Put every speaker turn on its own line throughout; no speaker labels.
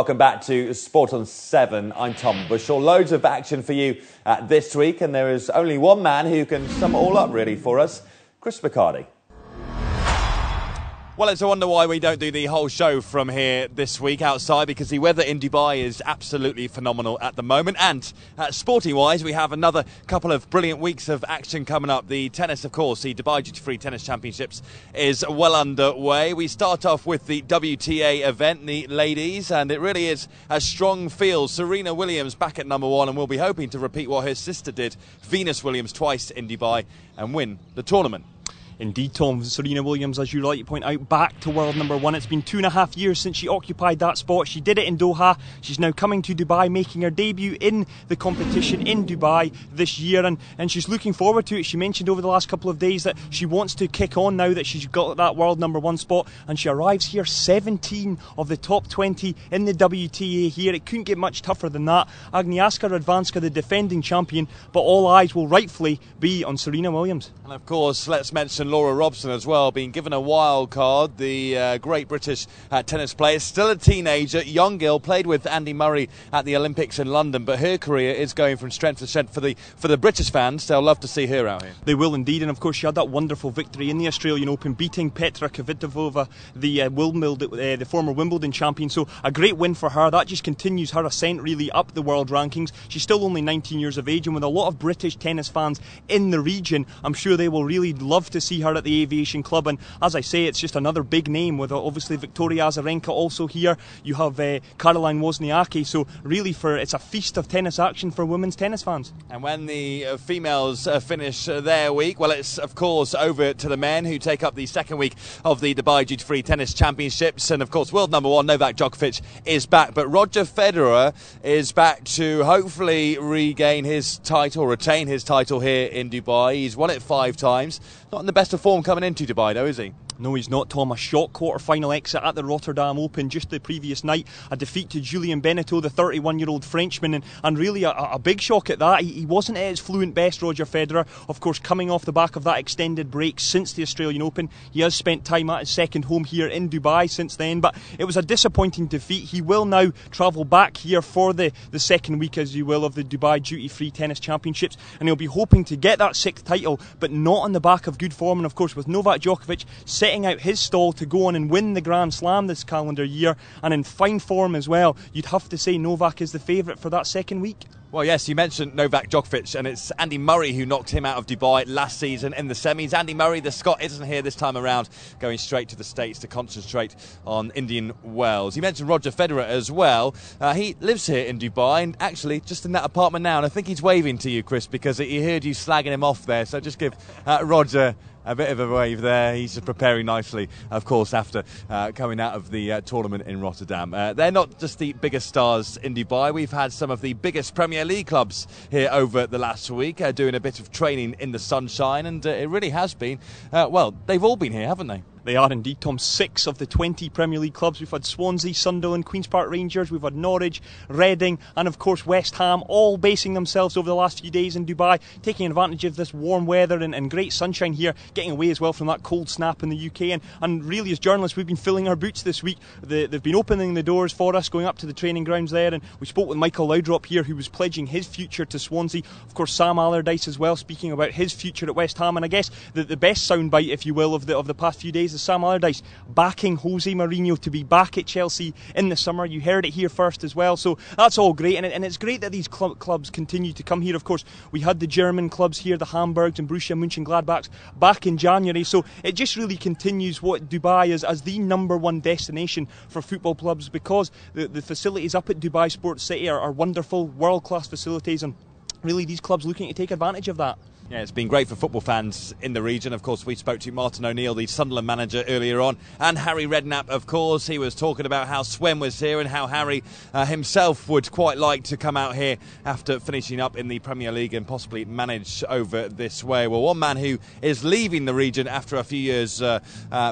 Welcome back to Sport on 7. I'm Tom Bushell. Loads of action for you this week, and there is only one man who can sum it all up really for us, Chris McHardy.
Well, it's a wonder why we don't do the whole show from here this week outside, because the weather in Dubai is absolutely phenomenal at the moment. And sporting-wise, we have another couple of brilliant weeks of action coming up. The tennis, of course, the Dubai Duty-Free Tennis Championships is well underway. We start off with the WTA event, the ladies, and it really is a strong field. Serena Williams back at number 1, and we'll be hoping to repeat what her sister did, Venus Williams, twice in Dubai and win the tournament.
Indeed, Tom, Serena Williams, as you rightly point out, back to world number 1. It's been 2.5 years since she occupied that spot. She did it in Doha. She's now coming to Dubai, making her debut in the competition in Dubai this year, and she's looking forward to it. She mentioned over the last couple of days that she wants to kick on now that she's got that world number 1 spot, and she arrives here 17 of the top 20 in the WTA here. It couldn't get much tougher than that. Agnieszka Radwanska, the defending champion, but all eyes will rightfully be on Serena Williams.
And of course, let's mention Laura Robson as well, being given a wild card. The great British tennis player, still a teenager, young girl, played with Andy Murray at the Olympics in London, but her career is going from strength to strength for the British fans. They'll love to see her out here.
They will indeed, and of course she had that wonderful victory in the Australian Open, beating Petra Kvitova, the former Wimbledon champion. So a great win for her. That just continues her ascent really up the world rankings. She's still only 19 years of age, and with a lot of British tennis fans in the region, I'm sure they will really love to see her at the Aviation Club. And as I say, it's just another big name with obviously Victoria Azarenka also here. You have Caroline Wozniacki. So really, it's a feast of tennis action for women's tennis fans.
And when the females finish their week, well, it's of course over to the men, who take up the second week of the Dubai Duty-Free Tennis Championships. And of course, world number 1 Novak Djokovic is back, but Roger Federer is back to hopefully retain his title here in Dubai. He's won it 5 times. Not in the best of form coming into Dubai, though, is he?
No, he's not, Tom. A shock quarter-final exit at the Rotterdam Open just the previous night. A defeat to Julien Benneteau, the 31-year-old Frenchman, and really a big shock at that. He wasn't at his fluent best, Roger Federer. Of course, coming off the back of that extended break since the Australian Open. He has spent time at his second home here in Dubai since then, but it was a disappointing defeat. He will now travel back here for the second week, as you will, of the Dubai Duty-Free Tennis Championships, and he'll be hoping to get that 6th title, but not on the back of good form. And of course, with Novak Djokovic setting out his stall to go on and win the Grand Slam this calendar year, and in fine form as well, you'd have to say Novak is the favourite for that second week.
Well, yes, you mentioned Novak Djokovic, and it's Andy Murray who knocked him out of Dubai last season in the semis. Andy Murray, the Scot, isn't here this time around, going straight to the States to concentrate on Indian Wells. You mentioned Roger Federer as well. He lives here in Dubai, and actually just in that apartment now, and I think he's waving to you, Chris, because he heard you slagging him off there, so just give Roger a bit of a wave there. He's just preparing nicely, of course, after coming out of the tournament in Rotterdam. They're not just the biggest stars in Dubai. We've had some of the biggest Premier League clubs here over the last week doing a bit of training in the sunshine, and it really has been, well, they've all been here, haven't they?
They are indeed, Tom. 6 of the 20 Premier League clubs. We've had Swansea, Sunderland, Queen's Park Rangers, we've had Norwich, Reading, and of course West Ham, all basing themselves over the last few days in Dubai, taking advantage of this warm weather and great sunshine here, getting away as well from that cold snap in the UK. And really, as journalists, we've been filling our boots this week. They've been opening the doors for us, going up to the training grounds there, and we spoke with Michael Laudrup here, who was pledging his future to Swansea. Of course, Sam Allardyce as well, speaking about his future at West Ham. And I guess the best soundbite, if you will, of the past few days is Sam Allardyce backing Jose Mourinho to be back at Chelsea in the summer. You heard it here first as well, so that's all great, and it's great that these clubs continue to come here. Of course, we had the German clubs here, the Hamburgs and Borussia Mönchengladbachs, back in January, so it just really continues what Dubai is as the number 1 destination for football clubs, because the facilities up at Dubai Sports City are wonderful, world-class facilities, and really these clubs looking to take advantage of that.
Yeah, it's been great for football fans in the region. Of course, we spoke to Martin O'Neill, the Sunderland manager, earlier on, and Harry Redknapp, of course. He was talking about how Swen was here and how Harry himself would quite like to come out here after finishing up in the Premier League and possibly manage over this way. Well, one man who is leaving the region after a few years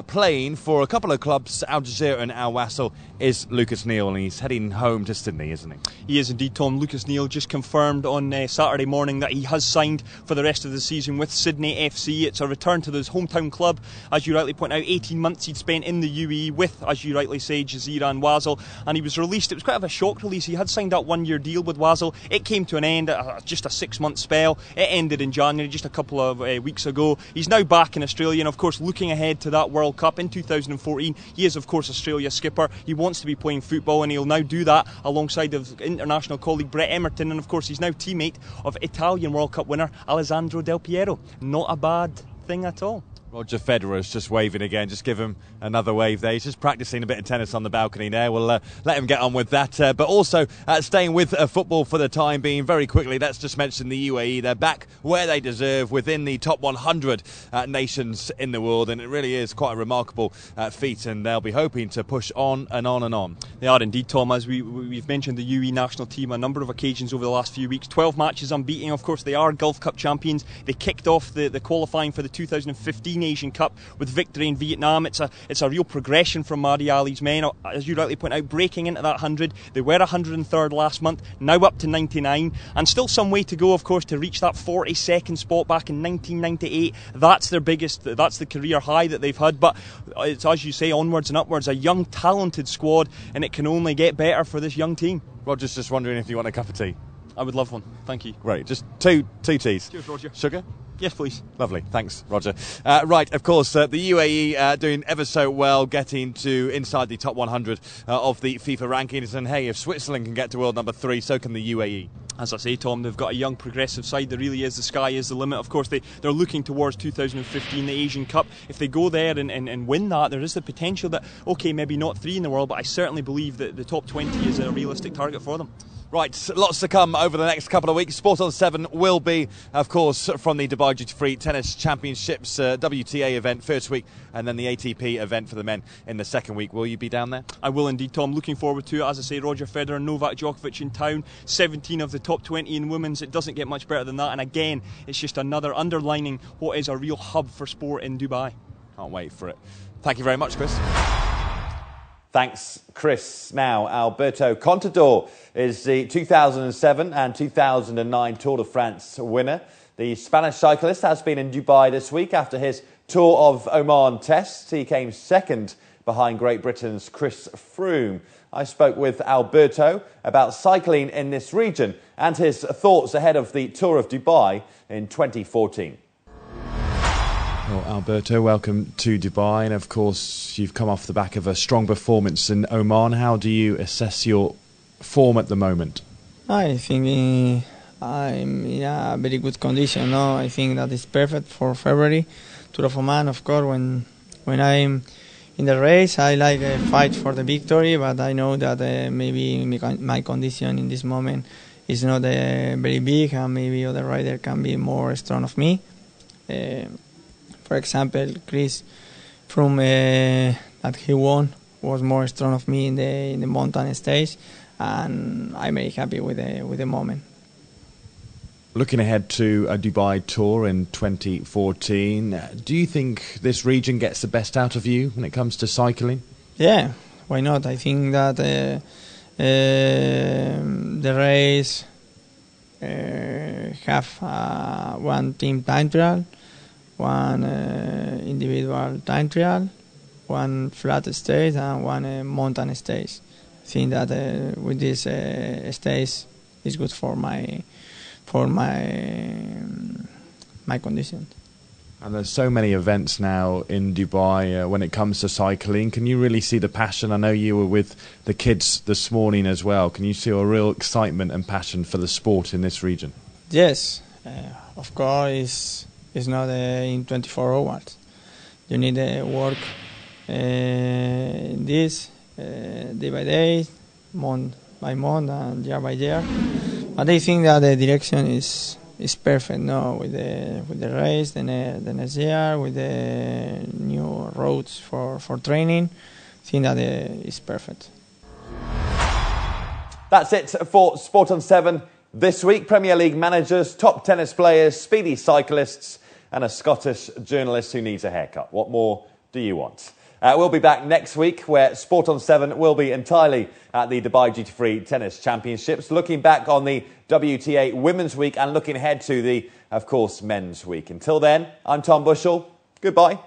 playing for a couple of clubs, Al Jazeera and Al Wasl, is Lucas Neal, and he's heading home to Sydney, isn't he?
He is indeed, Tom. Lucas Neal just confirmed on Saturday morning that he has signed for the rest of of the season with Sydney FC. It's a return to his hometown club. As you rightly point out, 18 months he'd spent in the UAE with, as you rightly say, Jazeera and Wasl, and he was released. It was quite of a shock release. He had signed that 1-year deal with Wasl. It came to an end, just a 6-month spell. It ended in January, just a couple of weeks ago. He's now back in Australia, and of course looking ahead to that World Cup in 2014. He is of course Australia's skipper. He wants to be playing football, and he'll now do that alongside his international colleague Brett Emerton, and of course he's now teammate of Italian World Cup winner Alessandro Del Piero. Not a bad thing at all.
Roger Federer's just waving again. Just give him another wave there. He's just practicing a bit of tennis on the balcony there. We'll let him get on with that. But also staying with football for the time being, very quickly, let's just mention the UAE. They're back where they deserve, within the top 100 nations in the world, and it really is quite a remarkable feat, and they'll be hoping to push on and on and on.
They are indeed, Tom. As we've mentioned the UAE national team a number of occasions over the last few weeks. 12 matches unbeaten. Of course, they are Gulf Cup champions. They kicked off the qualifying for the 2015 Asian Cup with victory in Vietnam. It's a real progression from Mahdi Ali's men, as you rightly point out, breaking into that 100. They were 103rd last month, now up to 99, and still some way to go, of course, to reach that 42nd spot back in 1998. That's their biggest, that's the career high that they've had, but it's, as you say, onwards and upwards. A young, talented squad, and it can only get better for this young team.
Roger's just wondering if you want a cup of tea.
I would love one, thank you.
Great, just two teas.
Cheers, Roger.
Sugar?
Yes, please.
Lovely, thanks, Roger. Right, of course, the UAE doing ever so well, getting to inside the top 100 of the FIFA rankings. And hey, if Switzerland can get to world number 3, so can the UAE.
As I say, Tom, they've got a young, progressive side. There really is. The sky is the limit. Of course, they're looking towards 2015, the Asian Cup. If they go there and win that, there is the potential that, okay, maybe not 3 in the world, but I certainly believe that the top 20 is a realistic target for them.
Right, lots to come over the next couple of weeks. Sport on 7 will be, of course, from the Dubai Duty Free Tennis Championships WTA event first week, and then the ATP event for the men in the second week. Will you be down there?
I will indeed, Tom. Looking forward to it. As I say, Roger Federer, Novak Djokovic in town. 17 of the top 20 in women's. It doesn't get much better than that. And again, it's just another underlining what is a real hub for sport in Dubai.
Can't wait for it. Thank you very much, Chris.
Thanks, Chris. Now, Alberto Contador is the 2007 and 2009 Tour de France winner. The Spanish cyclist has been in Dubai this week after his Tour of Oman test. He came second behind Great Britain's Chris Froome. I spoke with Alberto about cycling in this region and his thoughts ahead of the Tour of Dubai in 2014.
Well, Alberto, welcome to Dubai, and of course you've come off the back of a strong performance in Oman. How do you assess your form at the moment?
I think I'm in a very good condition. No, I think that is perfect for February. Tour of Oman, of course, when I'm in the race, I like a fight for the victory, but I know that maybe my condition in this moment is not very big, and maybe other rider can be more strong of me. For example, Chris Froome that he won was more strong of me in the mountain stage, and I'm very happy with the moment.
Looking ahead to a Dubai Tour in 2014, do you think this region gets the best out of you when it comes to cycling?
Yeah, why not? I think that the race have one team time trial, one individual time trial, one flat stage, and one mountain stage. I think that with this stage is good for my conditions.
And there's so many events now in Dubai when it comes to cycling. Can you really see the passion? I know you were with the kids this morning as well. Can you see a real excitement and passion for the sport in this region?
Yes, of course. It's not in 24 hours. You need to work in this day by day, month by month, and year by year. But I think that the direction is perfect now with the race, the next year, with the new roads for training. I think that is perfect.
That's it for Sport on 7 this week. Premier League managers, top tennis players, speedy cyclists, and a Scottish journalist who needs a haircut. What more do you want? We'll be back next week where Sport on 7 will be entirely at the Dubai Duty-Free Tennis Championships, looking back on the WTA Women's Week and looking ahead to the, of course, Men's Week. Until then, I'm Tom Bushell. Goodbye.